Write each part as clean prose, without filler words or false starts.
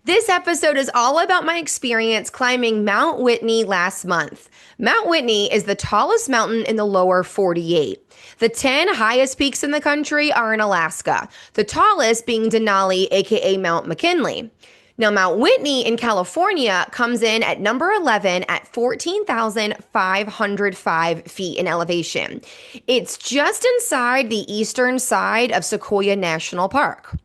This episode is all about my experience climbing Mount Whitney last month. Mount Whitney is the tallest mountain in the lower 48. The 10 highest peaks in the country are in Alaska, the tallest being Denali, aka Mount McKinley. Now, Mount Whitney in California comes in at number 11 at 14,505 feet in elevation. It's just inside the eastern side of Sequoia National Park.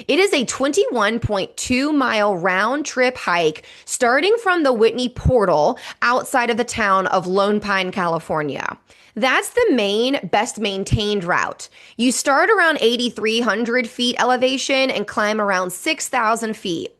It is a 21.2-mile round-trip hike starting from the Whitney Portal outside of the town of Lone Pine, California. That's the main, best-maintained route. You start around 8,300 feet elevation and climb around 6,000 feet.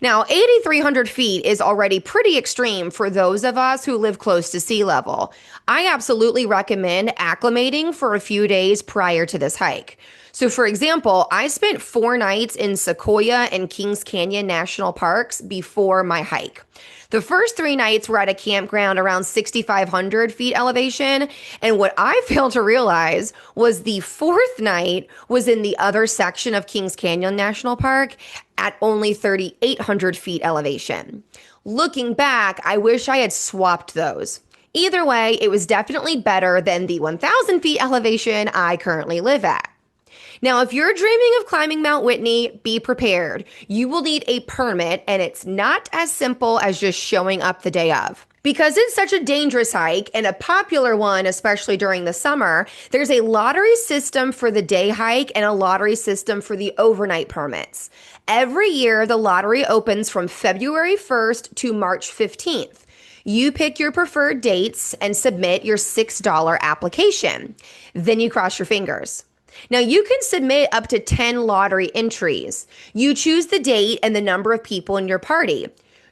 Now, 8,300 feet is already pretty extreme for those of us who live close to sea level. I absolutely recommend acclimating for a few days prior to this hike. So for example, I spent 4 nights in Sequoia and Kings Canyon National Parks before my hike. The first 3 nights were at a campground around 6,500 feet elevation. And what I failed to realize was the 4th night was in the other section of Kings Canyon National Park at only 3,800 feet elevation. Looking back, I wish I had swapped those. Either way, it was definitely better than the 1,000 feet elevation I currently live at. Now, if you're dreaming of climbing Mount Whitney, be prepared. You will need a permit, and it's not as simple as just showing up the day of. Because it's such a dangerous hike and a popular one, especially during the summer, there's a lottery system for the day hike and a lottery system for the overnight permits. Every year, the lottery opens from February 1st to March 15th. You pick your preferred dates and submit your $6 application. Then you cross your fingers. Now, you can submit up to 10 lottery entries. You choose the date and the number of people in your party.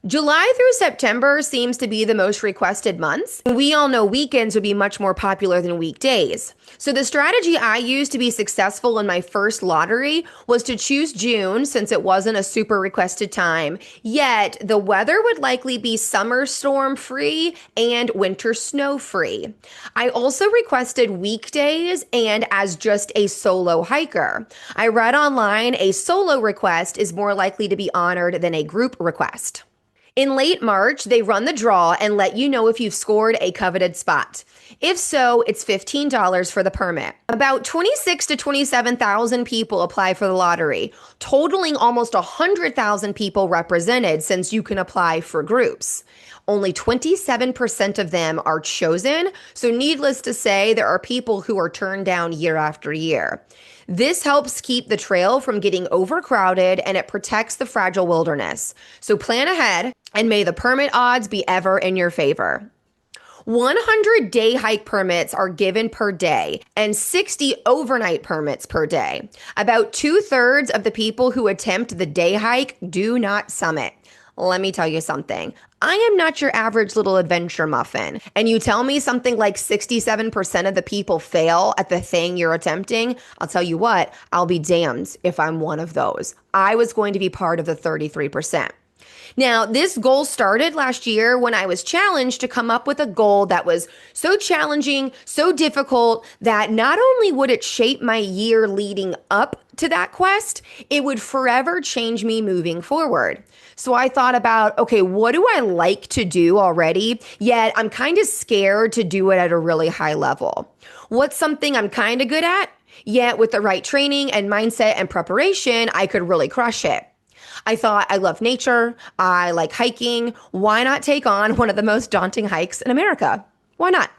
July through September seems to be the most requested months. We all know weekends would be much more popular than weekdays. So the strategy I used to be successful in my first lottery was to choose June since it wasn't a super requested time, yet the weather would likely be summer storm free and winter snow free. I also requested weekdays and as just a solo hiker. I read online a solo request is more likely to be honored than a group request. In late March, they run the draw and let you know if you've scored a coveted spot. If so, it's $15 for the permit. About 26 to 27,000 people apply for the lottery, totaling almost 100,000 people represented since you can apply for groups. Only 27% of them are chosen, so needless to say, there are people who are turned down year after year. This helps keep the trail from getting overcrowded and it protects the fragile wilderness. So plan ahead and may the permit odds be ever in your favor. 100 day hike permits are given per day and 60 overnight permits per day. About 2/3 of the people who attempt the day hike do not summit. Let me tell you something. I am not your average little adventure muffin. And you tell me something like 67% of the people fail at the thing you're attempting. I'll tell you what, I'll be damned if I'm one of those. I was going to be part of the 33%. Now, this goal started last year when I was challenged to come up with a goal that was so challenging, so difficult, that not only would it shape my year leading up to that quest, it would forever change me moving forward. So I thought about, okay, what do I like to do already? Yet I'm kind of scared to do it at a really high level. What's something I'm kind of good at? Yet with the right training and mindset and preparation, I could really crush it. I thought, I love nature. I like hiking. Why not take on one of the most daunting hikes in America? Why not?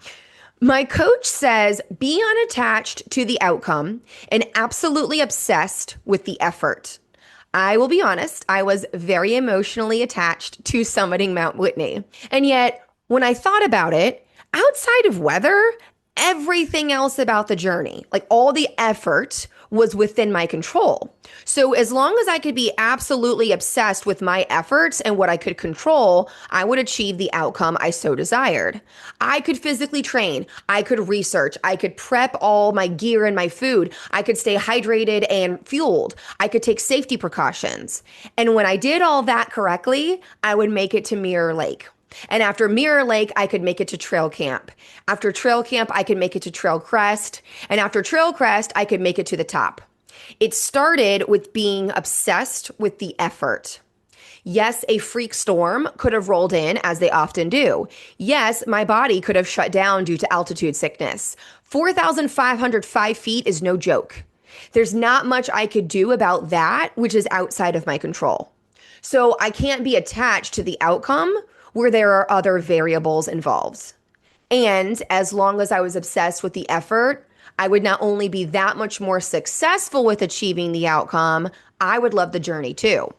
My coach says, be unattached to the outcome and absolutely obsessed with the effort. I will be honest, I was very emotionally attached to summiting Mount Whitney. And yet, when I thought about it, outside of weather, everything else about the journey, like all the effort, was within my control. So as long as I could be absolutely obsessed with my efforts and what I could control, I would achieve the outcome I so desired. I could physically train. I could research. I could prep all my gear and my food. I could stay hydrated and fueled. I could take safety precautions. And when I did all that correctly, I would make it to Mirror Lake. And after Mirror Lake, I could make it to Trail Camp. After Trail Camp, I could make it to Trail Crest. And after Trail Crest, I could make it to the top. It started with being obsessed with the effort. Yes, a freak storm could have rolled in, as they often do. Yes, my body could have shut down due to altitude sickness. 4,505 feet is no joke. There's not much I could do about that, which is outside of my control. So I can't be attached to the outcome where there are other variables involved. And as long as I was obsessed with the effort, I would not only be that much more successful with achieving the outcome, I would love the journey too.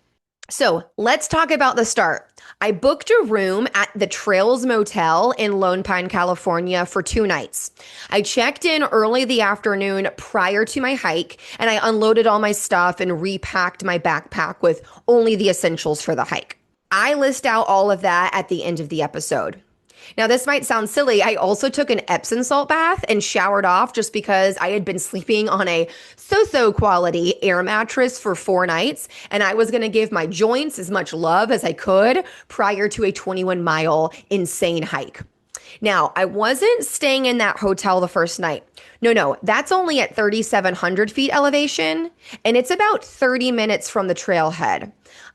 So let's talk about the start. I booked a room at the Trails Motel in Lone Pine, California for 2 nights. I checked in early the afternoon prior to my hike, and I unloaded all my stuff and repacked my backpack with only the essentials for the hike. I list out all of that at the end of the episode. Now, this might sound silly. I also took an Epsom salt bath and showered off just because I had been sleeping on a so-so quality air mattress for 4 nights, and I was going to give my joints as much love as I could prior to a 21-mile insane hike. Now, I wasn't staying in that hotel the first night. No, that's only at 3,700 feet elevation, and it's about 30 minutes from the trailhead.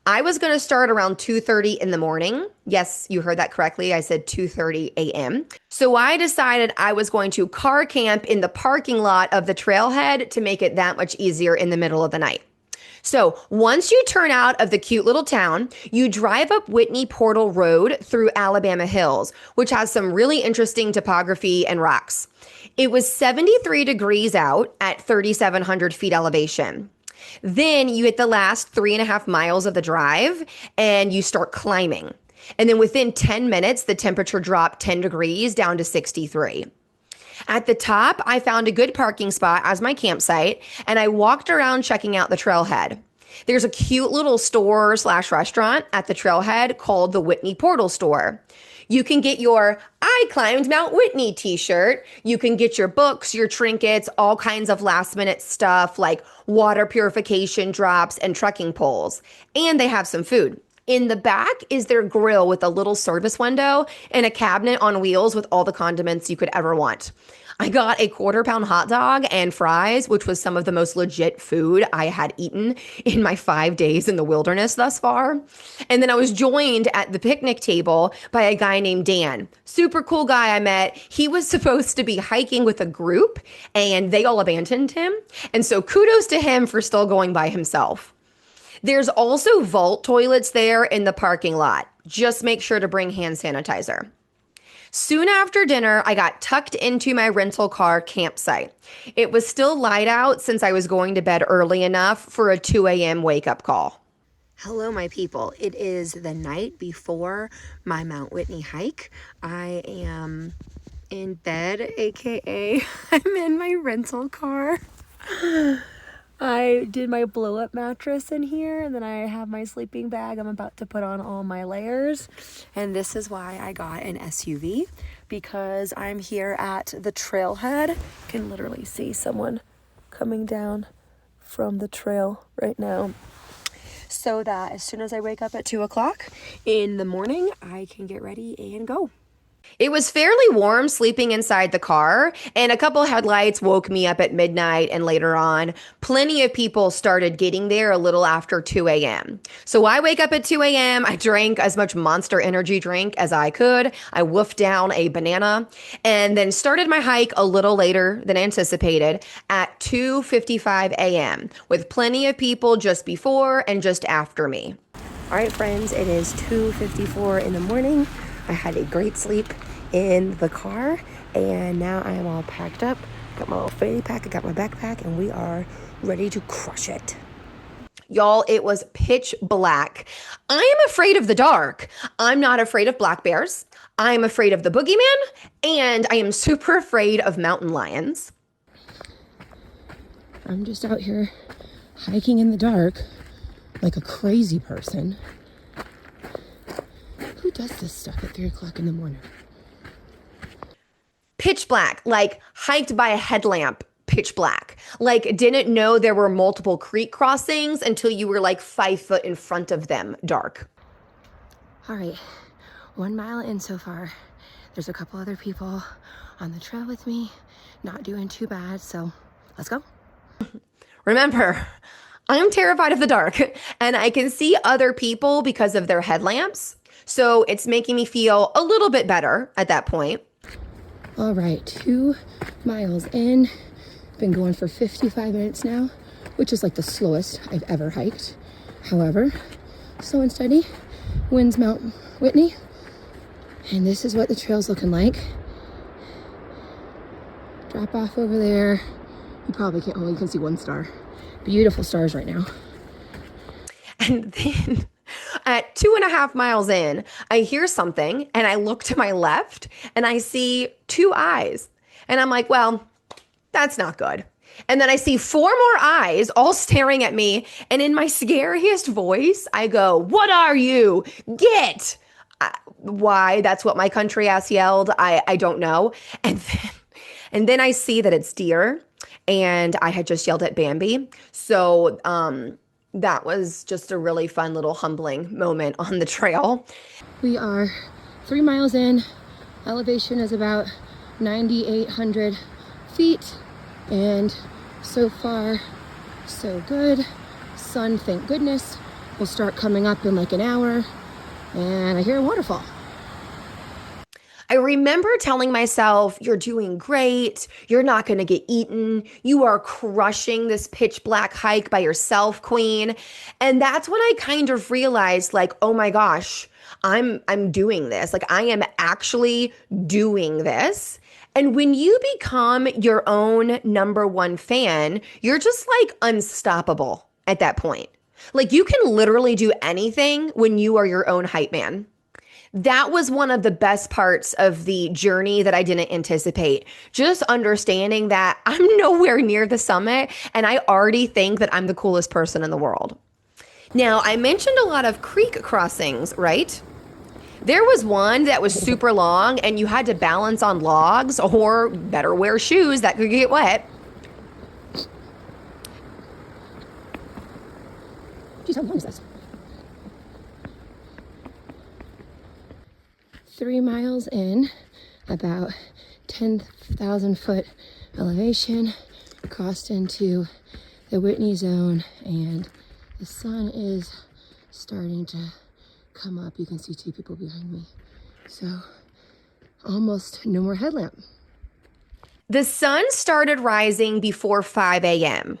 I was going to start around 2:30 in the morning. Yes, you heard that correctly. I said 2:30 a.m. So I decided I was going to car camp in the parking lot of the trailhead to make it that much easier in the middle of the night. So once you turn out of the cute little town, you drive up Whitney Portal Road through Alabama Hills, which has some really interesting topography and rocks. It was 73 degrees out at 3,700 feet elevation. Then you hit the last 3.5 miles of the drive and you start climbing. And then within 10 minutes, the temperature dropped 10 degrees down to 63. At the top, I found a good parking spot as my campsite, and I walked around checking out the trailhead. There's a cute little store/restaurant at the trailhead called the Whitney Portal Store. You can get your I climbed Mount Whitney t-shirt. You can get your books, your trinkets, all kinds of last minute stuff like water purification drops and trekking poles. And they have some food. In the back is their grill with a little service window and a cabinet on wheels with all the condiments you could ever want. I got a 1/4-pound hot dog and fries, which was some of the most legit food I had eaten in my 5 days in the wilderness thus far. And then I was joined at the picnic table by a guy named Dan. Super cool guy I met. He was supposed to be hiking with a group and they all abandoned him. And so kudos to him for still going by himself. There's also vault toilets there in the parking lot. Just make sure to bring hand sanitizer. Soon after dinner, I got tucked into my rental car campsite. It was still light out since I was going to bed early enough for a 2 a.m. wake-up call. Hello, my people. It is the night before my Mount Whitney hike. I am in bed, aka I'm in my rental car. I did my blow-up mattress in here, and then I have my sleeping bag. I'm about to put on all my layers, and this is why I got an SUV, because I'm here at the trailhead. You can literally see someone coming down from the trail right now, so that as soon as I wake up at 2 o'clock in the morning, I can get ready and go. It was fairly warm sleeping inside the car, and a couple headlights woke me up at midnight and later on. Plenty of people started getting there a little after 2 a.m. So I wake up at 2 a.m. I drank as much Monster Energy drink as I could. I woofed down a banana and then started my hike a little later than anticipated at 2:55 a.m. with plenty of people just before and just after me. All right, friends, it is 2:54 in the morning. I had a great sleep in the car, and now I am all packed up. Got my little fanny pack, I got my backpack, and we are ready to crush it. Y'all, it was pitch black. I am afraid of the dark. I'm not afraid of black bears. I'm afraid of the boogeyman, and I am super afraid of mountain lions. I'm just out here hiking in the dark like a crazy person. Who does this stuff at 3 o'clock in the morning? Pitch black, like hiked by a headlamp, pitch black. Like didn't know there were multiple creek crossings until you were like 5 foot in front of them, dark. All right, 1 mile in so far. There's a couple other people on the trail with me, not doing too bad, so let's go. Remember, I'm terrified of the dark, and I can see other people because of their headlamps. So it's making me feel a little bit better at that point. All right, 2 miles in. Been going for 55 minutes now, which is like the slowest I've ever hiked. However, slow and steady, wins Mount Whitney. And this is what the trail's looking like. Drop off over there. You probably can't, oh, you can see one star. Beautiful stars right now. And then at 2.5 miles in, I hear something and I look to my left and I see 2 eyes. And I'm like, well, that's not good. And then I see 4 more eyes all staring at me. And in my scariest voice, I go, "What are you? Get!" Why? That's what my country ass yelled. I don't know. And then I see that it's deer. And I had just yelled at Bambi. So that was just a really fun little humbling moment on the trail. We are 3 miles in. Elevation is about 9,800 feet. And so far, so good. Sun, thank goodness, will start coming up in like an hour. And I hear a waterfall. I remember telling myself, "You're doing great. You're not going to get eaten. You are crushing this pitch black hike by yourself, queen." And that's when I kind of realized, like, oh my gosh, I'm doing this. Like, I am actually doing this. And when you become your own number one fan, you're just like unstoppable at that point. Like, you can literally do anything when you are your own hype man. That was one of the best parts of the journey that I didn't anticipate. Just understanding that I'm nowhere near the summit and I already think that I'm the coolest person in the world. Now, I mentioned a lot of creek crossings, right? There was one that was super long and you had to balance on logs or better wear shoes that could get wet. Geez, how long is this? 3 miles in, about 10,000 foot elevation, crossed into the Whitney zone, and the sun is starting to come up. You can see 2 people behind me. So almost no more headlamp. The sun started rising before 5 a.m.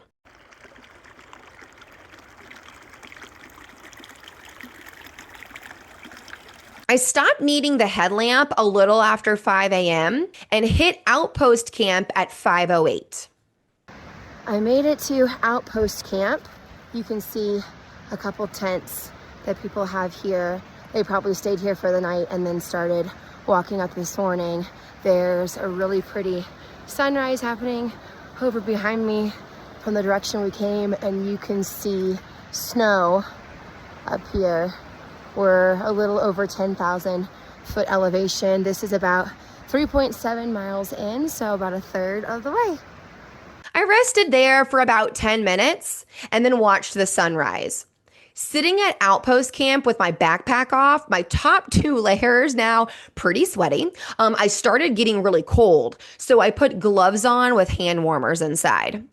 I stopped needing the headlamp a little after 5 a.m. and hit outpost camp at 5:08. I made it to outpost camp. You can see a couple tents that people have here. They probably stayed here for the night and then started walking up this morning. There's a really pretty sunrise happening over behind me from the direction we came, and you can see snow up here. We're a little over 10,000 foot elevation. This is about 3.7 miles in, so about a third of the way. I rested there for about 10 minutes and then watched the sunrise. Sitting at outpost camp with my backpack off, my top 2 layers now pretty sweaty, I started getting really cold. So I put gloves on with hand warmers inside.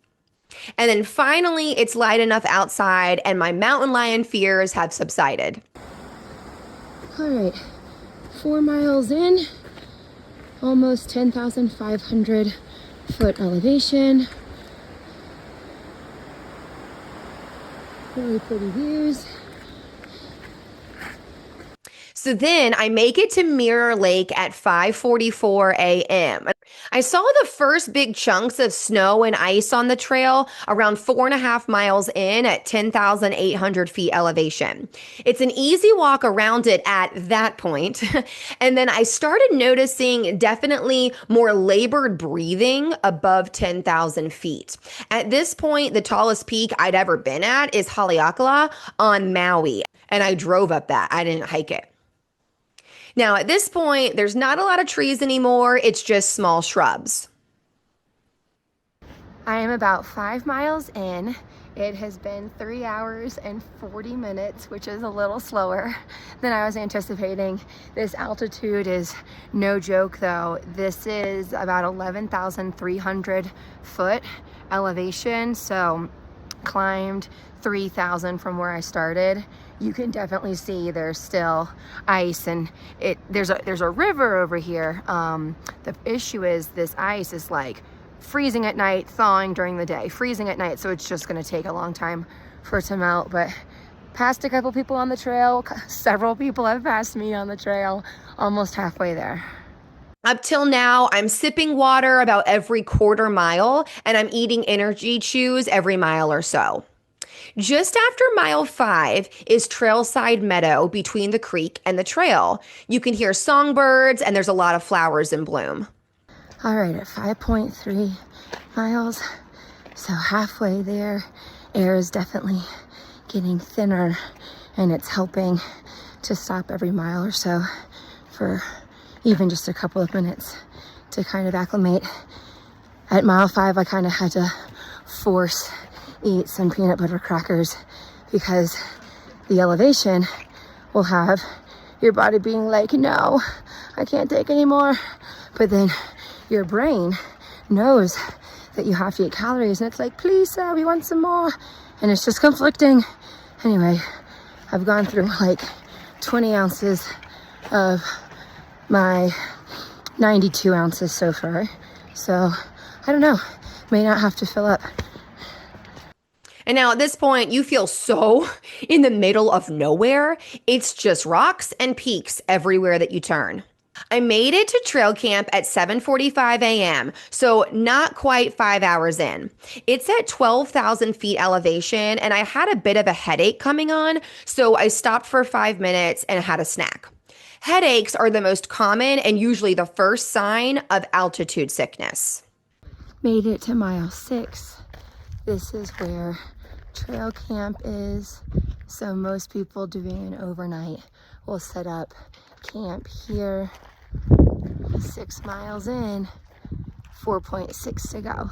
And then finally, it's light enough outside and my mountain lion fears have subsided. All right, 4 miles in, almost 10,500 foot elevation. Really pretty views. So then I make it to Mirror Lake at 5:44 a.m. I saw the first big chunks of snow and ice on the trail around 4.5 miles in at 10,800 feet elevation. It's an easy walk around it at that point. And then I started noticing definitely more labored breathing above 10,000 feet. At this point, the tallest peak I'd ever been at is Haleakala on Maui. And I drove up that. I didn't hike it. Now, at this point, there's not a lot of trees anymore. It's just small shrubs. I am about 5 miles in. It has been 3 hours and 40 minutes, which is a little slower than I was anticipating. This altitude is no joke though. This is about 11,300 foot elevation. So climbed 3,000 from where I started, you can definitely see there's still ice, and there's a river over here. The issue is this ice is like freezing at night, thawing during the day, freezing at night, so it's just going to take a long time for it to melt. But passed a couple people on the trail, several people have passed me on the trail, almost halfway there. Up till now, I'm sipping water about every quarter mile, and I'm eating energy chews every mile or so. Just after mile 5 is trailside meadow between the creek and the trail. You can hear songbirds, and there's a lot of flowers in bloom. All right, at 5.3 miles, so halfway there, air is definitely getting thinner, and it's helping to stop every mile or so for even just a couple of minutes to kind of acclimate. At mile 5, I kind of had to force eat some peanut butter crackers because the elevation will have your body being like, no, I can't take any more. But then your brain knows that you have to eat calories, and it's like, please, sir, we want some more. And it's just conflicting. Anyway, I've gone through like 20 ounces of my 92 ounces so far. So I don't know, may not have to fill up. And now at this point, you feel so in the middle of nowhere. It's just rocks and peaks everywhere that you turn. I made it to trail camp at 7:45 a.m., so not quite 5 hours in. It's at 12,000 feet elevation, and I had a bit of a headache coming on, so I stopped for 5 minutes and had a snack. Headaches are the most common and usually the first sign of altitude sickness. Made it to mile 6. This is where trail camp is. So most people doing an overnight will set up camp here. 6 miles in, 4.6 to go.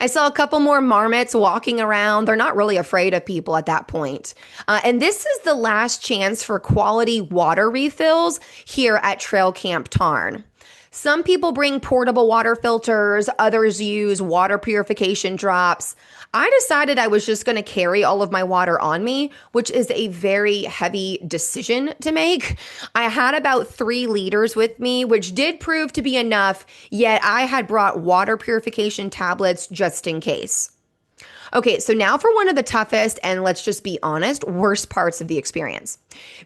I saw a couple more marmots walking around. They're not really afraid of people at that point. And this is the last chance for quality water refills here at Trail Camp Tarn. Some people bring portable water filters, others use water purification drops. I decided I was just going to carry all of my water on me, which is a very heavy decision to make. I had about 3 liters with me, which did prove to be enough, yet I had brought water purification tablets just in case. Okay, so now for one of the toughest, and let's just be honest, worst parts of the experience.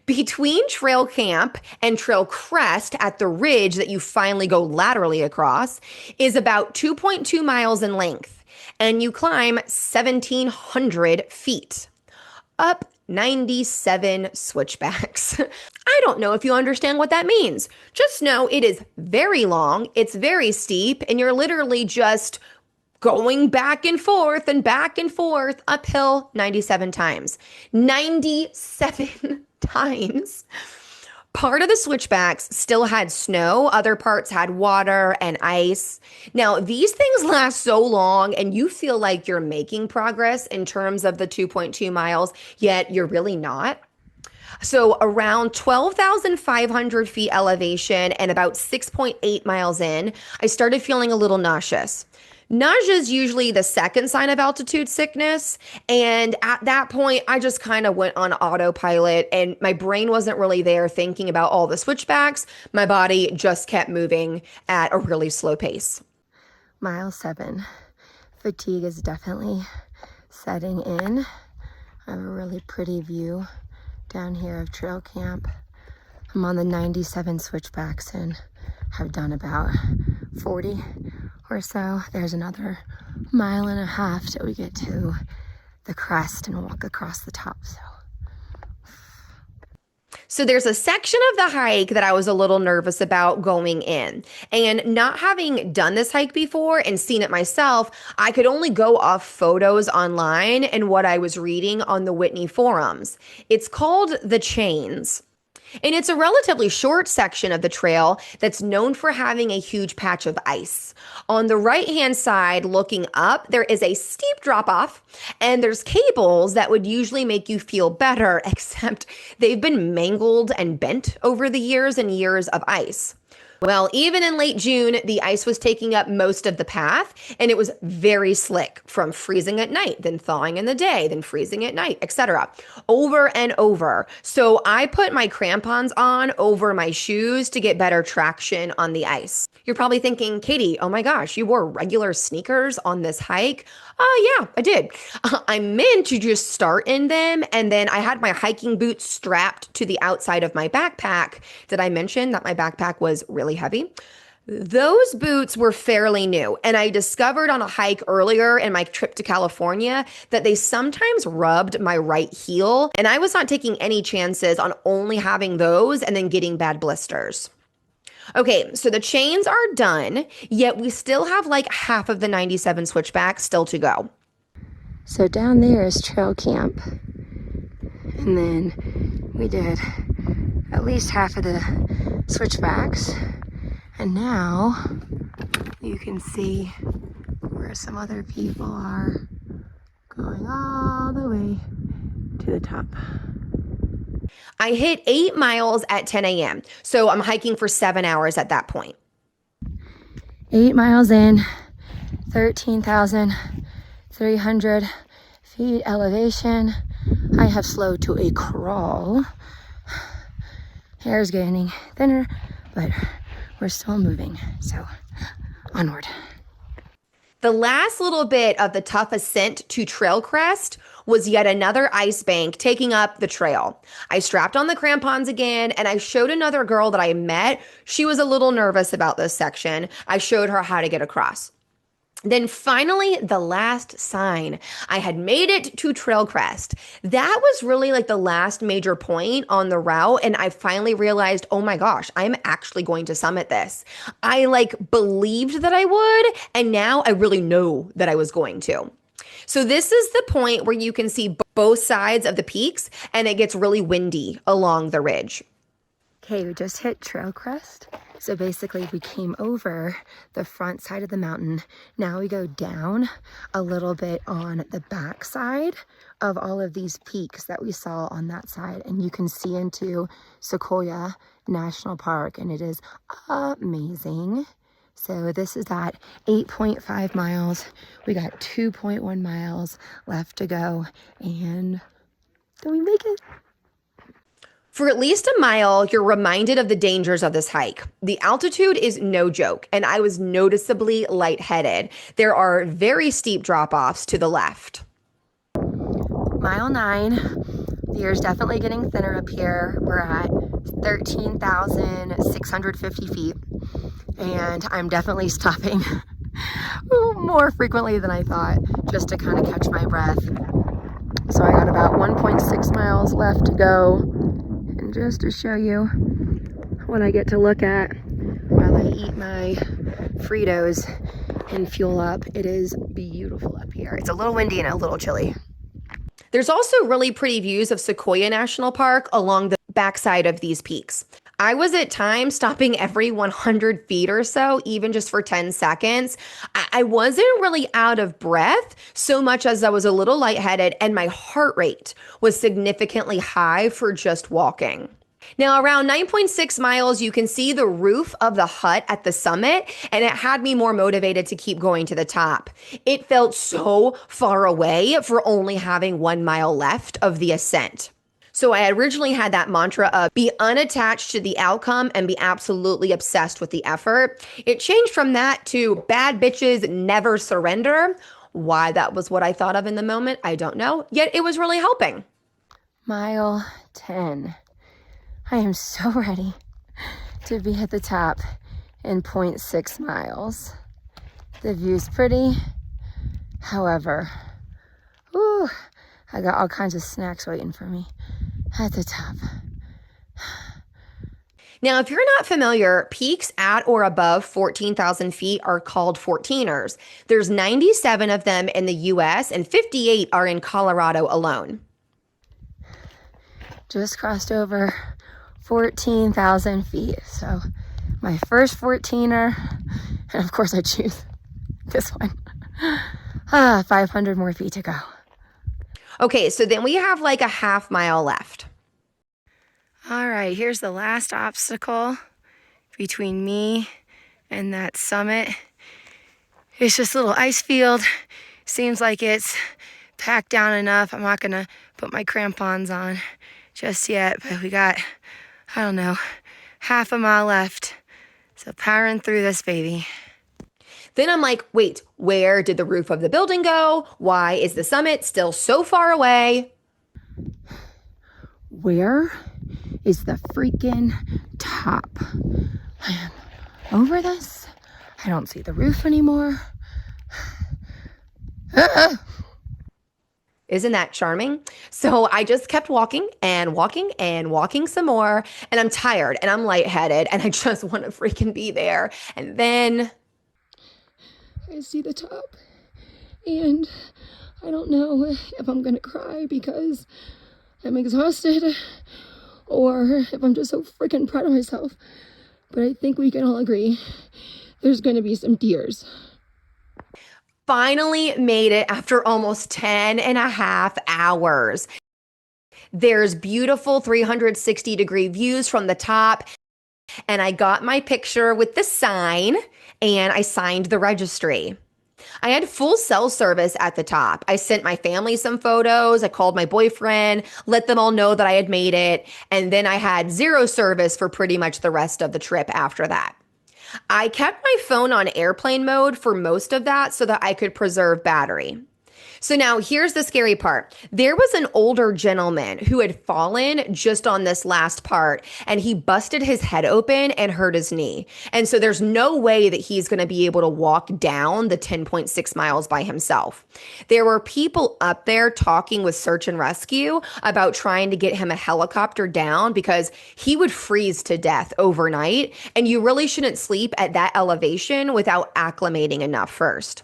Between trail camp and trail crest at the ridge that you finally go laterally across is about 2.2 miles in length, and you climb 1,700 feet. Up 97 switchbacks. I don't know if you understand what that means. Just know it is very long, it's very steep, and you're literally just going back and forth uphill 97 times. 97 times. Part of the switchbacks still had snow, other parts had water and ice. Now, these things last so long, and you feel like you're making progress in terms of the 2.2 miles, yet you're really not. So around 12,500 feet elevation and about 6.8 miles in, I started feeling a little nauseous. Nausea is usually the second sign of altitude sickness. And at that point, I just kind of went on autopilot and my brain wasn't really there thinking about all the switchbacks. My body just kept moving at a really slow pace. Mile 7. Fatigue is definitely setting in. I have a really pretty view down here of trail camp. I'm on the 97 switchbacks and have done about 40 or so. There's another 1.5 miles till we get to the crest and walk across the top. So there's a section of the hike that I was a little nervous about going in. And not having done this hike before and seen it myself, I could only go off photos online and what I was reading on the Whitney forums. It's called The Chains. And it's a relatively short section of the trail that's known for having a huge patch of ice. On the right-hand side, looking up, there is a steep drop-off, and there's cables that would usually make you feel better, except they've been mangled and bent over the years and years of ice. Well, even in late June, the ice was taking up most of the path, and it was very slick from freezing at night, then thawing in the day, then freezing at night, etc. Over and over. So I put my crampons on over my shoes to get better traction on the ice. You're probably thinking, Katie, oh my gosh, you wore regular sneakers on this hike? Oh, yeah, I did. I meant to just start in them, and then I had my hiking boots strapped to the outside of my backpack. Did I mention that my backpack was really heavy? Those boots were fairly new, and I discovered on a hike earlier in my trip to California that they sometimes rubbed my right heel, and I was not taking any chances on only having those and then getting bad blisters. Okay, so the chains are done, yet we still have like half of the 97 switchbacks still to go. So down there is trail camp. And then we did at least half of the switchbacks. And now you can see where some other people are going all the way to the top. I hit 8 miles at 10 a.m., so I'm hiking for 7 hours at that point. 8 miles in, 13,300 feet elevation. I have slowed to a crawl. Hair's getting thinner, but we're still moving, so onward. The last little bit of the tough ascent to Trail Crest was yet another ice bank taking up the trail. I strapped on the crampons again, and I showed another girl that I met. She was a little nervous about this section. I showed her how to get across. Then finally, the last sign. I had made it to Trail Crest. That was really like the last major point on the route. And I finally realized, oh my gosh, I'm actually going to summit this. I like believed that I would. And now I really know that I was going to. So this is the point where you can see both sides of the peaks, and it gets really windy along the ridge. Okay, we just hit Trail Crest. So basically we came over the front side of the mountain. Now we go down a little bit on the back side of all of these peaks that we saw on that side. And you can see into Sequoia National Park, and it is amazing. So this is at 8.5 miles. We got 2.1 miles left to go, and then we make it. For at least a mile, you're reminded of the dangers of this hike. The altitude is no joke, and I was noticeably lightheaded. There are very steep drop-offs to the left. Mile 9, the air's definitely getting thinner up here. We're at 13,650 feet, and I'm definitely stopping more frequently than I thought, just to kind of catch my breath. So I got about 1.6 miles left to go. And just to show you what I get to look at while I eat my Fritos and fuel up, it is beautiful up here. It's a little windy and a little chilly. There's also really pretty views of Sequoia National Park along the backside of these peaks. I was at times stopping every 100 feet or so, even just for 10 seconds. I wasn't really out of breath so much as I was a little lightheaded, and my heart rate was significantly high for just walking. Now, around 9.6 miles, you can see the roof of the hut at the summit, and it had me more motivated to keep going to the top. It felt so far away for only having 1 mile left of the ascent. So I originally had that mantra of be unattached to the outcome and be absolutely obsessed with the effort. It changed from that to bad bitches never surrender. Why that was what I thought of in the moment, I don't know. Yet it was really helping. Mile 10. I am so ready to be at the top in 0.6 miles. The view's pretty. However, I got all kinds of snacks waiting for me at the top. Now, if you're not familiar, peaks at or above 14,000 feet are called 14ers. There's 97 of them in the US and 58 are in Colorado alone. Just crossed over 14,000 feet. So my first 14er, and of course I choose this one. 500 more feet to go. Okay, so then we have like a half mile left. All right, here's the last obstacle between me and that summit. It's just a little ice field. Seems like it's packed down enough. I'm not gonna put my crampons on just yet, but we got, I don't know, half a mile left. So powering through this baby. Then I'm like, wait, where did the roof of the building go? Why is the summit still so far away? Where is the freaking top? I am over this. I don't see the roof anymore. Isn't that charming? So I just kept walking and walking and walking some more, and I'm tired and I'm lightheaded and I just want to freaking be there. And then I see the top, and I don't know if I'm gonna cry because I'm exhausted or if I'm just so freaking proud of myself. But I think we can all agree there's gonna be some tears. finally made it after almost 10 and a half hours. There's beautiful 360-degree views from the top, and I got my picture with the sign and I signed the registry. I had full cell service at the top. I sent my family some photos. I called my boyfriend, let them all know that I had made it. And then I had zero service for pretty much the rest of the trip after that. I kept my phone on airplane mode for most of that so that I could preserve battery. So now here's the scary part. There was an older gentleman who had fallen just on this last part, and he busted his head open and hurt his knee. And so there's no way that he's going to be able to walk down the 10.6 miles by himself. There were people up there talking with search and rescue about trying to get him a helicopter down because he would freeze to death overnight, and you really shouldn't sleep at that elevation without acclimating enough first.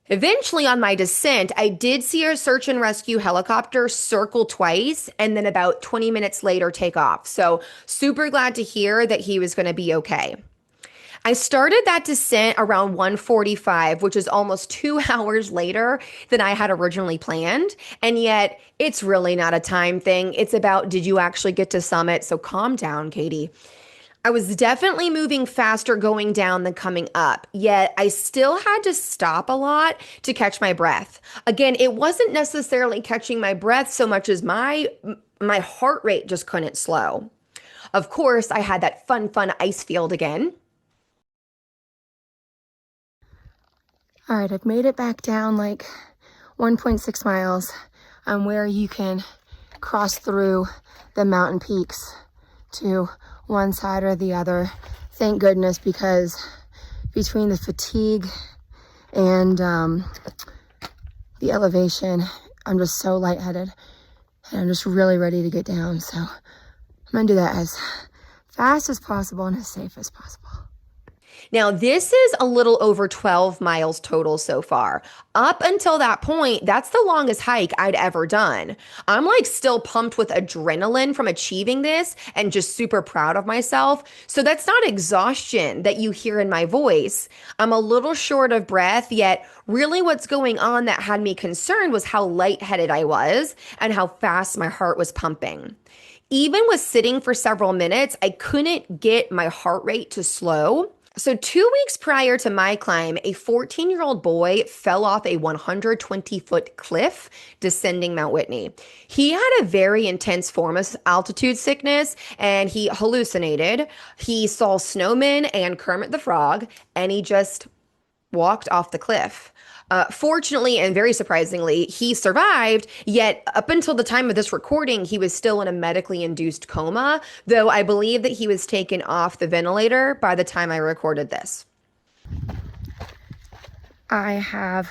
Eventually, on my descent, I did see a search and rescue helicopter circle twice and then about 20 minutes later take off. So, super glad to hear that he was going to be okay. I started that descent around 1:45, which is almost 2 hours later than I had originally planned. And yet, it's really not a time thing. It's about, did you actually get to summit? So, calm down, Katie. I was definitely moving faster going down than coming up, yet I still had to stop a lot to catch my breath. Again, it wasn't necessarily catching my breath so much as my heart rate just couldn't slow. Of course, I had that fun ice field again. All right, I've made it back down like 1.6 miles. I'm where you can cross through the mountain peaks to one side or the other. Thank goodness, because between the fatigue and the elevation, I'm just so lightheaded and I'm just really ready to get down. So I'm gonna do that as fast as possible and as safe as possible. Now, this is a little over 12 miles total so far. Up until that point, that's the longest hike I'd ever done. I'm like still pumped with adrenaline from achieving this and just super proud of myself. So that's not exhaustion that you hear in my voice. I'm a little short of breath, yet really what's going on that had me concerned was how lightheaded I was and how fast my heart was pumping. Even with sitting for several minutes, I couldn't get my heart rate to slow. So 2 weeks prior to my climb, a 14-year-old boy fell off a 120-foot cliff descending Mount Whitney. He had a very intense form of altitude sickness and he hallucinated. He saw snowmen and Kermit the Frog, and he just walked off the cliff. Fortunately, and very surprisingly, he survived, yet up until the time of this recording, he was still in a medically induced coma, though I believe that he was taken off the ventilator by the time I recorded this. I have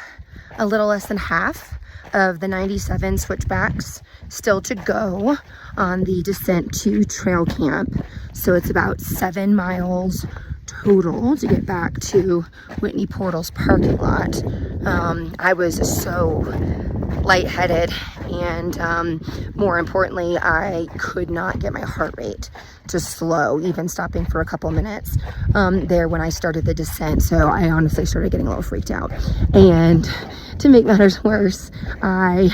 a little less than half of the 97 switchbacks still to go on the descent to trail camp. So it's about 7 miles total to get back to Whitney Portal's parking lot. I was so lightheaded, and more importantly, I could not get my heart rate to slow, even stopping for a couple minutes there when I started the descent. So I honestly started getting a little freaked out. And to make matters worse, I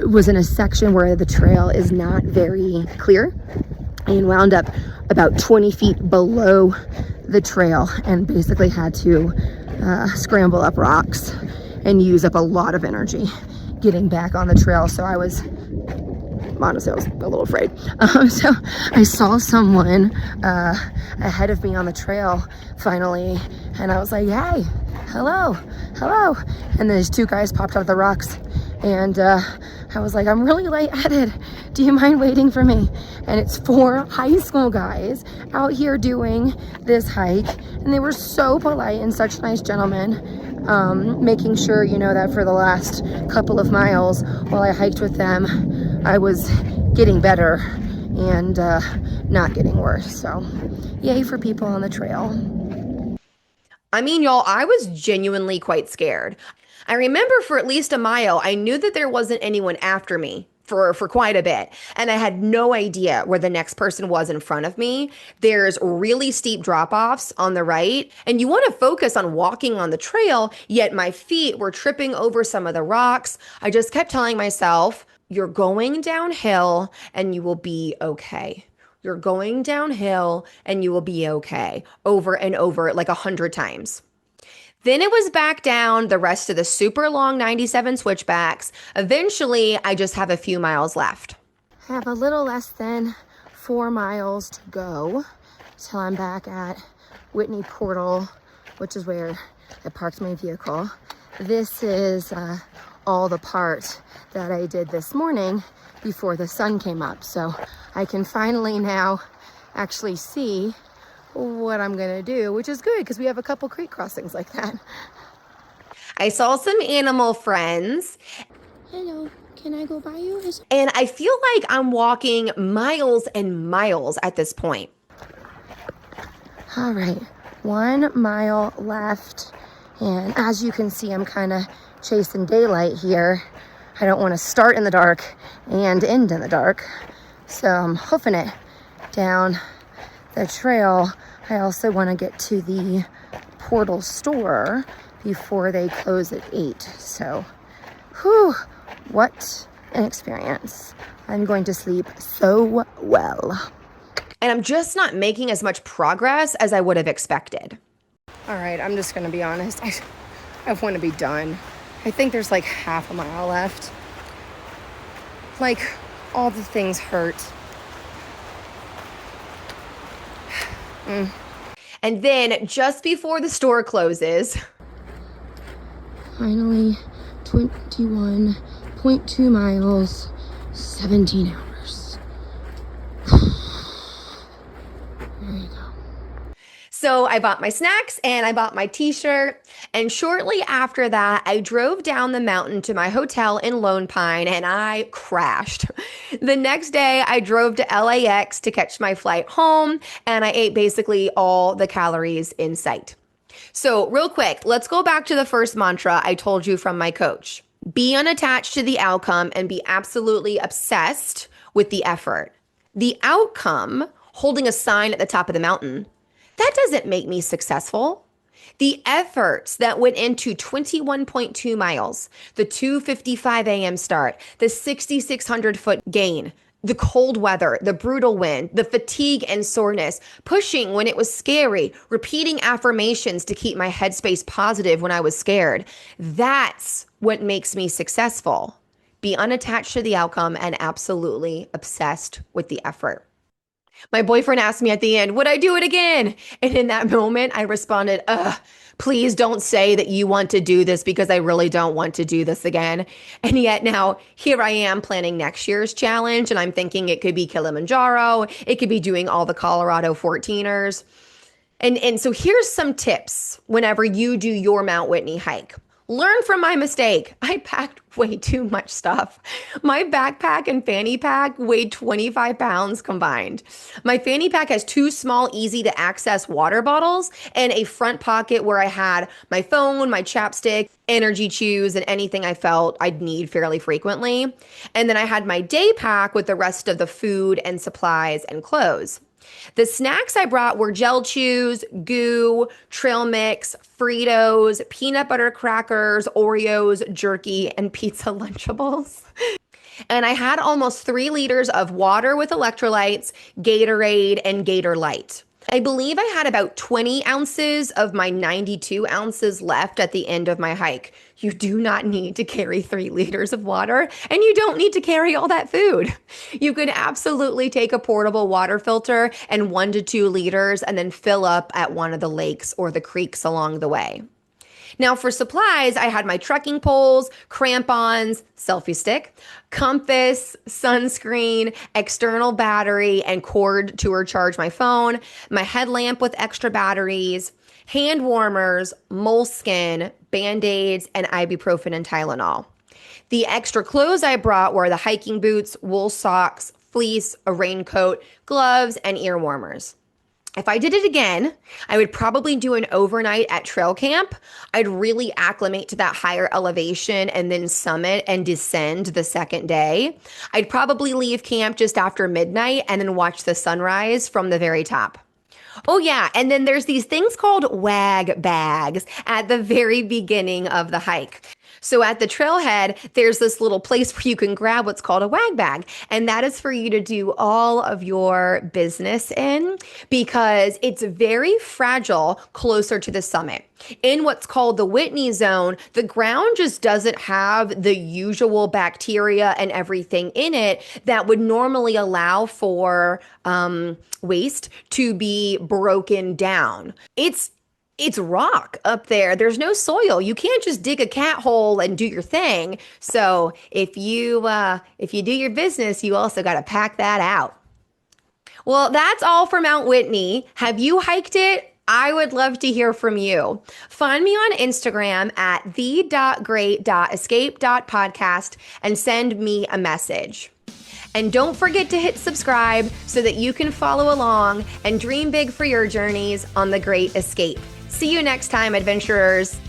was in a section where the trail is not very clear. and wound up about 20 feet below the trail and basically had to scramble up rocks and use up a lot of energy getting back on the trail. So honestly, I was a little afraid. So I saw someone ahead of me on the trail finally, and I was like, hey, hello, hello. And then these two guys popped out of the rocks, and I was like, I'm really lightheaded. Do you mind waiting for me? And it's 4 high school guys out here doing this hike, and they were so polite and such nice gentlemen. Making sure, that for the last couple of miles while I hiked with them, I was getting better and not getting worse. So yay for people on the trail. I mean, y'all, I was genuinely quite scared. I remember for at least a mile, I knew that there wasn't anyone after me for quite a bit. And I had no idea where the next person was in front of me. There's really steep drop-offs on the right, and you want to focus on walking on the trail, yet my feet were tripping over some of the rocks. I just kept telling myself, you're going downhill and you will be okay. You're going downhill and you will be okay, over and over like 100 times. Then it was back down the rest of the super long 97 switchbacks. Eventually, I just have a few miles left. I have a little less than 4 miles to go till I'm back at Whitney Portal, which is where I parked my vehicle. This is all the part that I did this morning before the sun came up. So I can finally now actually see what I'm gonna do, which is good because we have a couple creek crossings like that. I saw some animal friends. Hello, can I go by you? And I feel like I'm walking miles and miles at this point. All right, 1 mile left. And as you can see, I'm kind of chasing daylight here. I don't want to start in the dark and end in the dark. So I'm hoofing it down the trail. I also want to get to the Portal store before they close at 8. So, whew, what an experience. I'm going to sleep so well. And I'm just not making as much progress as I would have expected. All right, I'm just going to be honest. I want to be done. I think there's like half a mile left. Like, all the things hurt. And then just before the store closes, Finally, 21.2 miles, 17 hours. There you go. so I bought my snacks and I bought my t-shirt. And shortly after that, I drove down the mountain to my hotel in Lone Pine and I crashed. The next day, I drove to LAX to catch my flight home and I ate basically all the calories in sight. So, real quick, let's go back to the first mantra I told you from my coach. Be unattached to the outcome and be absolutely obsessed with the effort. The outcome, holding a sign at the top of the mountain, that doesn't make me successful. The efforts that went into 21.2 miles, the 2:55 a.m. start, the 6,600 foot gain, the cold weather, the brutal wind, the fatigue and soreness, pushing when it was scary, repeating affirmations to keep my headspace positive when I was scared. That's what makes me successful. Be unattached to the outcome and absolutely obsessed with the effort. My boyfriend asked me at the end, would I do it again? And in that moment, I responded, please don't say that you want to do this because I really don't want to do this again. And yet now here I am planning next year's challenge and I'm thinking it could be Kilimanjaro. It could be doing all the Colorado 14ers. And so here's some tips whenever you do your Mount Whitney hike. Learn from my mistake. I packed way too much stuff. My backpack and fanny pack weighed 25 pounds combined. My fanny pack has 2 small, easy to access water bottles and a front pocket where I had my phone, my chapstick, energy chews, and anything I felt I'd need fairly frequently. And then I had my day pack with the rest of the food and supplies and clothes. The snacks I brought were gel chews, goo, trail mix, Fritos, peanut butter crackers, Oreos, jerky, and pizza Lunchables. And I had almost 3 liters of water with electrolytes, Gatorade, and Gator Light. I believe I had about 20 ounces of my 92 ounces left at the end of my hike. You do not need to carry 3 liters of water, and you don't need to carry all that food. You could absolutely take a portable water filter and 1 to 2 liters and then fill up at one of the lakes or the creeks along the way. Now, for supplies, I had my trekking poles, crampons, selfie stick, compass, sunscreen, external battery, and cord to recharge my phone, my headlamp with extra batteries, hand warmers, moleskin, Band-Aids, and ibuprofen and Tylenol. The extra clothes I brought were the hiking boots, wool socks, fleece, a raincoat, gloves, and ear warmers. If I did it again, I would probably do an overnight at trail camp. I'd really acclimate to that higher elevation and then summit and descend the second day. I'd probably leave camp just after midnight and then watch the sunrise from the very top. Oh, yeah. And then there's these things called wag bags at the very beginning of the hike. So at the trailhead, there's this little place where you can grab what's called a wag bag. And that is for you to do all of your business in because it's very fragile closer to the summit. In what's called the Whitney zone, the ground just doesn't have the usual bacteria and everything in it that would normally allow for waste to be broken down. It's rock up there. There's no soil. You can't just dig a cat hole and do your thing. So if you do your business, you also got to pack that out. Well, that's all for Mount Whitney. Have you hiked it? I would love to hear from you. Find me on Instagram at the.great.escape.podcast and send me a message. And don't forget to hit subscribe so that you can follow along and dream big for your journeys on the Great Escape. See you next time, adventurers.